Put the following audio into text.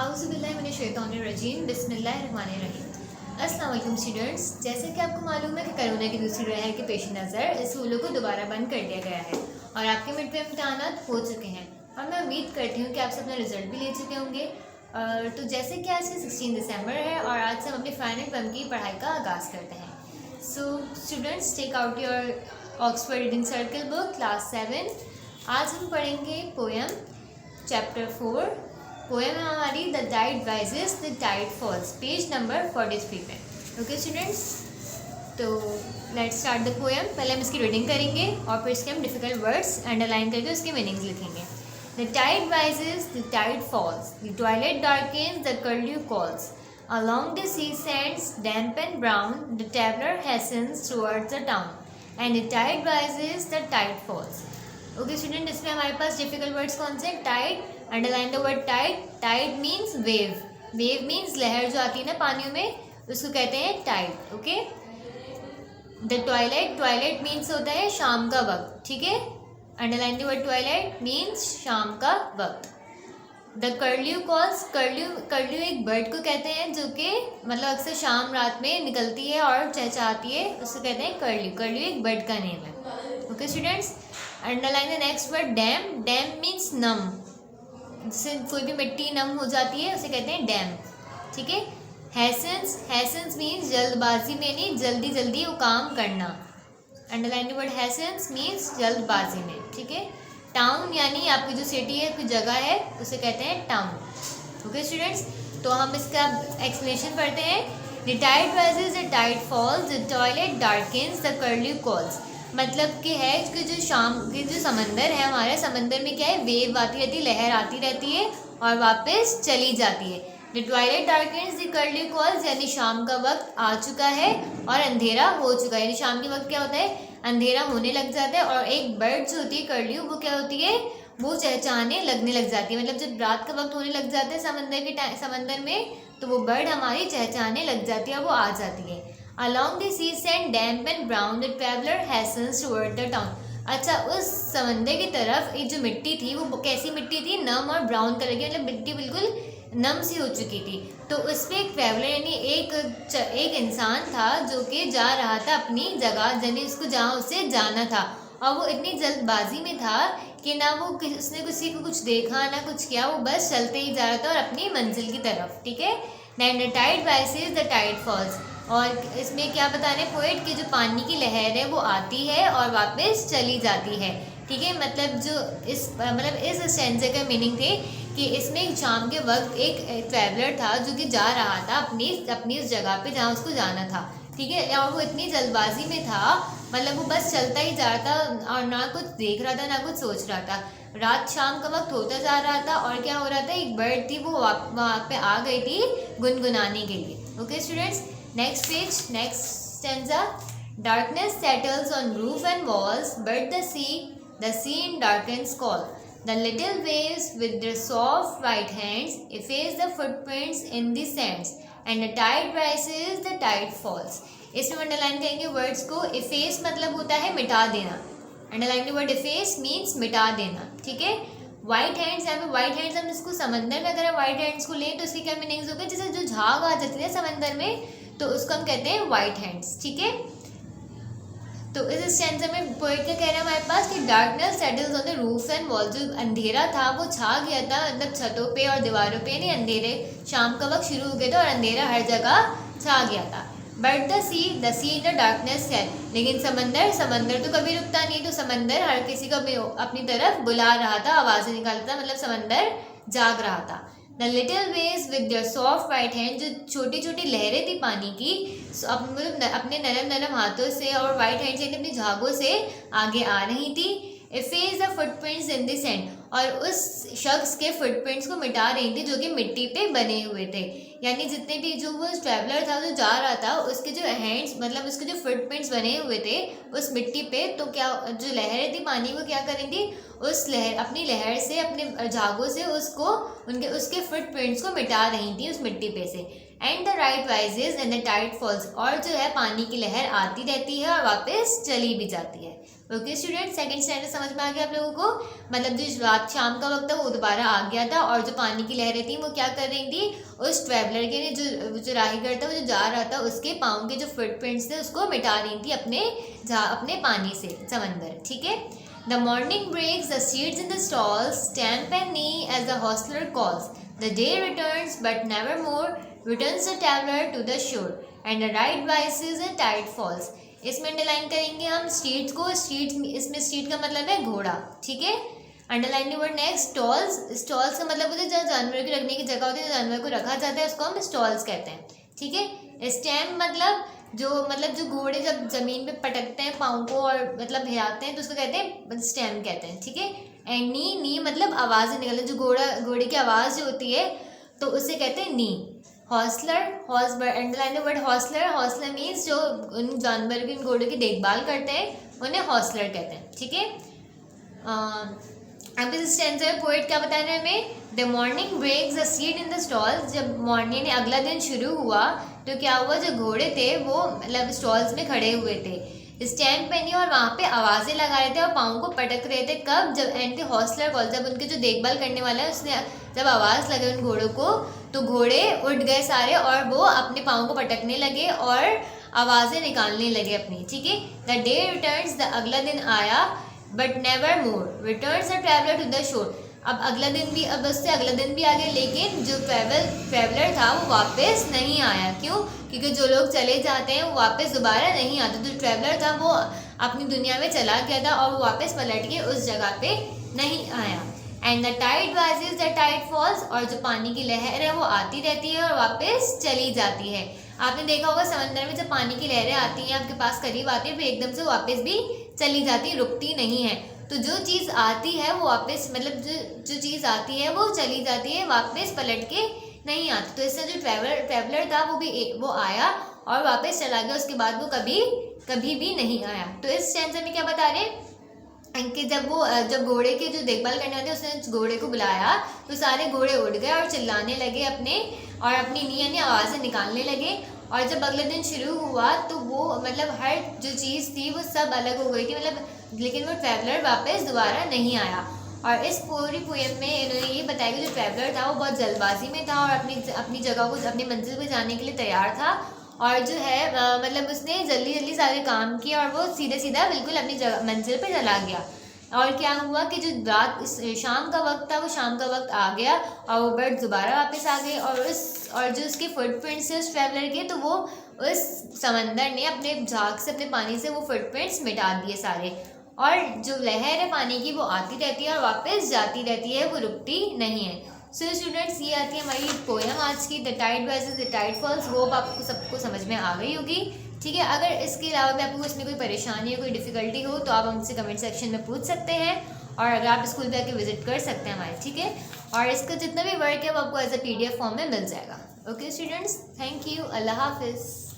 आउज़ुबिल्लाहिमिनश्शैतानिर्रजीम बिस्मिल्लाहिर्रहमानिर्रहीम। अस्सलाम वालेकुम स्टूडेंट्स। जैसे कि आपको मालूम है कि कोरोना की दूसरी लहर के पेश नज़र स्कूलों को दोबारा बंद कर दिया गया है और आपके मिड टर्म इम्तहानात हो चुके हैं और मैं उम्मीद करती हूँ कि आप सब अपना रिजल्ट भी ले चुके होंगे। तो जैसे कि आज 16 दिसंबर है और आज से हम अपने फाइनल टर्म की पढ़ाई का आगाज़ करते हैं। So students, take out your Oxford reading circle book class 7। आज हम पढ़ेंगे पोएम चैप्टर 4। पोएम है हमारी the tide rises the tide falls, page number 43 पे। ओके स्टूडेंट्स, तो लेट्स स्टार्ट द पोएम। पहले हम इसकी रीडिंग करेंगे और फिर इसके हम डिफिकल्ट वर्ड्स अंडरलाइन करके उसके मीनिंग्स लिखेंगे। The tide rises the tide falls, the twilight darkens the curlew calls, along the sea sands damp and brown, the traveler hastens towards the town, and the tide rises the tide falls। Okay student, इसमें हमारे पास difficult words कौन से? Tide, underline the word tide. Tide means wave, wave means लहर जो आती है ना पानियों में, उसको कहते हैं tide. Okay. The twilight, twilight means होता है शाम का वक्त, ठीक है। Underline the word twilight means शाम का वक्त। द कर्ल्यू कॉल्स, कर्ल्यू एक बर्ड को कहते हैं जो कि मतलब अक्सर शाम रात में निकलती है और चहचहाती है, उसको कहते हैं कर्ल्यू। कर्ल्यू एक बर्ड का नेम है। Okay students, underline the next word damp. Damp means नम, जिससे कोई भी मिट्टी नम हो जाती है उसे कहते हैं डैम, ठीक है। हैसेंस, हैसेंस मीन्स जल्दबाजी में, नहीं जल्दी जल्दी वो काम करना। अंडरलाइन द वर्ड हैसेंस मीन्स जल्दबाजी में, ठीक है। टाउन यानी आपकी जो सिटी है, कोई जगह है, उसे कहते हैं टाउन। ओके स्टूडेंट्स, तो हम इसका एक्सप्लेनेशन पढ़ते हैं। The tide rises the tide falls, the twilight darkens the curlew calls. मतलब कि है कि जो शाम के जो समंदर है, हमारे समंदर में क्या है, वेव आती रहती है, लहर आती रहती है और वापस चली जाती है। The twilight darkens the curlew calls, यानी शाम का वक्त आ चुका है और अंधेरा हो चुका है। यानी शाम के वक्त क्या होता है, अंधेरा होने लग जाता है और एक बर्ड जो होती है कर्ल्यू, वो क्या होती है, वो चहचहाने लगने लग जाती है। मतलब जब रात का वक्त होने लग जाता है समंदर में, तो वो बर्ड हमारी चहचहाने लग जाती है और वो आ जाती है। Along the sea sand damp and brown, the traveler hastens toward the town। अच्छा, उस समंदर की तरफ एक जो मिट्टी थी, वो कैसी मिट्टी थी, नम और ब्राउन कलर की, मतलब मिट्टी बिल्कुल नम सी हो चुकी थी। तो उस पर एक ट्रैवलर यानी एक इंसान था जो कि जा रहा था अपनी जगह, यानी उसको जहाँ उसे जाना था, और वो इतनी जल्दबाजी में था कि ना वो उसने किसी को कुछ देखा ना कुछ किया, वो बस चलते ही जा रहा था और अपनी मंजिल की तरफ, ठीक है। Then the tide rises, the tide falls। और इसमें क्या बता रहे हैं पोएट, कि जो पानी की लहर है वो आती है और वापस चली जाती है, ठीक है। मतलब जो इस स्टेंजा का मीनिंग थे कि इसमें शाम के वक्त एक ट्रैवलर था जो कि जा रहा था अपनी उस जगह पे जहाँ उसको जाना था, ठीक है। और वो इतनी जल्दबाजी में था, मतलब वो बस चलता ही जा रहा था और ना कुछ देख रहा था ना कुछ सोच रहा था। रात शाम का वक्त होता जा रहा था और क्या हो रहा था, एक बर्ड थी वो वहाँ पे आ गई थी गुनगुनाने के लिए। Okay students, next page, next stanza. Darkness settles on roof and walls, but the sea in darkness call. The little waves with their soft white hands efface the footprints in the sands, and the tide rises, the tide falls। इसमें underline करेंगे words को। Efface मतलब होता है मिटा देना। Underline the word efface means मिटा देना, ठीक है। वाइट हैंड्स, यहाँ पे वाइट हैंड्स हम इसको समंदर में अगर वाइट हैंड्स को लें तो इसकी क्या मीनिंग्स हो गए, जैसे जो झाग आ जाती है समंदर में तो उसको हम कहते हैं वाइट हैंड्स, ठीक है। तो इस स्टेंजा में पोएट का कह रहा है हमारे पास कि darkness settles on the roof and wall, जो अंधेरा था वो छा गया था, मतलब छतों पे और दीवारों पे, नहीं अंधेरे, शाम का वक्त शुरू हो गया था और अंधेरा हर जगह छा गया था। But the sea in the darkness है, लेकिन समंदर तो कभी रुकता नहीं, तो समंदर हर किसी को अपनी तरफ बुला रहा था, आवाज़ें निकालता था, मतलब समंदर जाग रहा था। The little waves with their soft white hand, जो छोटी छोटी लहरें थी पानी की, अपने नरम नरम हाथों से और वाइट हैंड से, अपनी झागों से आगे आ रही थी। इफेज the footprints in the sand, और उस शख्स के फुटप्रिंट्स को मिटा रही थी जो कि मिट्टी पे बने हुए थे। यानी जितने भी जो वो ट्रैवलर था जो जा रहा था, उसके जो हैंड्स मतलब उसके जो फुटप्रिंट्स बने हुए थे उस मिट्टी पे, तो क्या जो लहरें थी पानी को क्या करेंगी, अपनी लहर से, अपने झागों से उसके फुटप्रिंट्स को मिटा रही थी उस मिट्टी पे से। And the right rises and the tide falls, और जो है पानी की लहर आती रहती है और वापस चली भी जाती है। ओके स्टूडेंट, सेकंड स्टैंडर्ड समझ में आ गया आप लोगों को। मतलब जो रात शाम का वक्त था वो दोबारा आ गया था और जो पानी की लहरें थी वो क्या कर रही थी, उस ट्रैवलर के जो राहगीर था वो जो जा रहा था उसके पाँव के जो फुटप्रिंट्स थे उसको मिटा रही थी अपने पानी से, समंदर। ठीक है। The morning breaks the steeds in the stalls, stamp and neigh as the hostler calls, the day returns but never more returns the traveler to the shore and the right rises and tide falls। इसमें underline करेंगे हम street को। Street, इसमें street का मतलब है घोड़ा। ठीक है। Underline the word next stalls. Stalls का मतलब होता है जहाँ जानवर के रखने की जगह होती है, जानवर को रखा जाता है, उसको हम स्टॉल्स कहते हैं। ठीक है। स्टैम्प मतलब जो घोड़े जब जमीन पे पटकते हैं पाँव को और मतलब हिलाते हैं तो उसको कहते हैं स्टैम्प कहते हैं। ठीक है। एंड नी मतलब आवाज़ निकलती है, जो घोड़े की आवाज़ जो होती है तो उसे कहते हैं नी। Hostler, underline the word hostler. Hostler means जो उन जानवर की, उन घोड़ों की देखभाल करते हैं उन्हें हॉस्टलर कहते हैं। ठीक है। अब इस स्टैंजा में पोएट क्या बता रहे हैं हमें, the morning breaks the steed in the stalls. जब मॉर्निंग ने अगला दिन शुरू हुआ तो क्या हुआ, जो घोड़े थे वो मतलब स्टॉल्स में खड़े हुए थे, स्टैम्प पहनी और वहाँ पे आवाज़ें लगा रहे थे और पाँव को पटक रहे थे। कब, जब एंड द हॉस्टलर कॉल, जब उनके जो देखभाल करने वाला है उसने जब आवाज़ लगे उन घोड़ों को तो घोड़े उठ गए सारे और वो अपने पाँव को पटकने लगे और आवाज़ें निकालने लगे अपनी। ठीक है। द डे रिटर्न्स, द अगला दिन आया, but never more returns the traveller to the shore. अब अगला दिन भी, अब उससे अगला दिन भी आ गया लेकिन जो ट्रैवलर था वो वापस नहीं आया। क्यों? क्योंकि जो लोग चले जाते हैं वो वापस दोबारा नहीं आते। जो ट्रैवलर था वो अपनी दुनिया में चला गया था और वो वापस पलट के उस जगह पे नहीं आया। And the tide rises the tide falls, और जो पानी की लहर है वो आती रहती है और वापस चली जाती है। आपने देखा होगा समंदर में जब पानी की लहरें आती हैं आपके पास करीब आती है फिर एकदम से वापस भी चली जाती है, रुकती नहीं है। तो जो चीज़ आती है वो वापस, मतलब जो चीज़ आती है वो चली जाती है, वापस पलट के नहीं आती। तो इससे जो ट्रैवलर था वो आया और वापस चला गया, उसके बाद वो कभी भी नहीं आया। तो इस स्टैंजा में क्या बता रहे हैं कि जब घोड़े के जो देखभाल करने वाले उसने घोड़े को बुलाया तो सारे घोड़े उड़ गए और चिल्लाने लगे अपनी नी आवाज़ें निकालने लगे। और जब अगले दिन शुरू हुआ तो वो मतलब हर जो चीज़ थी वो सब अलग हो गई थी, मतलब लेकिन वो ट्रैवलर वापस दोबारा नहीं आया। और इस पूरी पोएम में इन्होंने ये बताया कि जो ट्रैवलर था वो बहुत जल्दबाजी में था और अपनी जगह को, अपनी मंजिल पर जाने के लिए तैयार था और जो है मतलब उसने जल्दी जल्दी सारे काम किए और वो सीधा बिल्कुल अपनी मंजिल पे चला गया। और क्या हुआ कि जो शाम का वक्त था वो शाम का वक्त आ गया और वो बर्ड दोबारा वापस आ गए और जो उसके फुटप्रिंट्स थे उस ट्रैवलर के, तो वो उस समंदर ने अपने झाग से, अपने पानी से वो फुटप्रिंट्स मिटा दिए सारे। और जो लहर है पानी की वो आती रहती है और वापस जाती रहती है, वो रुकती नहीं है। सो स्टूडेंट्स, ये आती है हमारी पोएम आज की, the tide rises the tide falls. Hope आपको सबको समझ में आ गई होगी। ठीक है। अगर इसके अलावा भी आपको इसमें कोई परेशानी या कोई डिफ़िकल्टी हो तो आप हमसे कमेंट सेक्शन में पूछ सकते हैं और अगर आप स्कूल पे आके विजिट कर सकते हैं हमारे। ठीक है। और इसका जितना भी वर्क है वो आपको एज अ PDF फॉर्म में मिल जाएगा। Okay students, thank you. अल्लाह हाफिज़।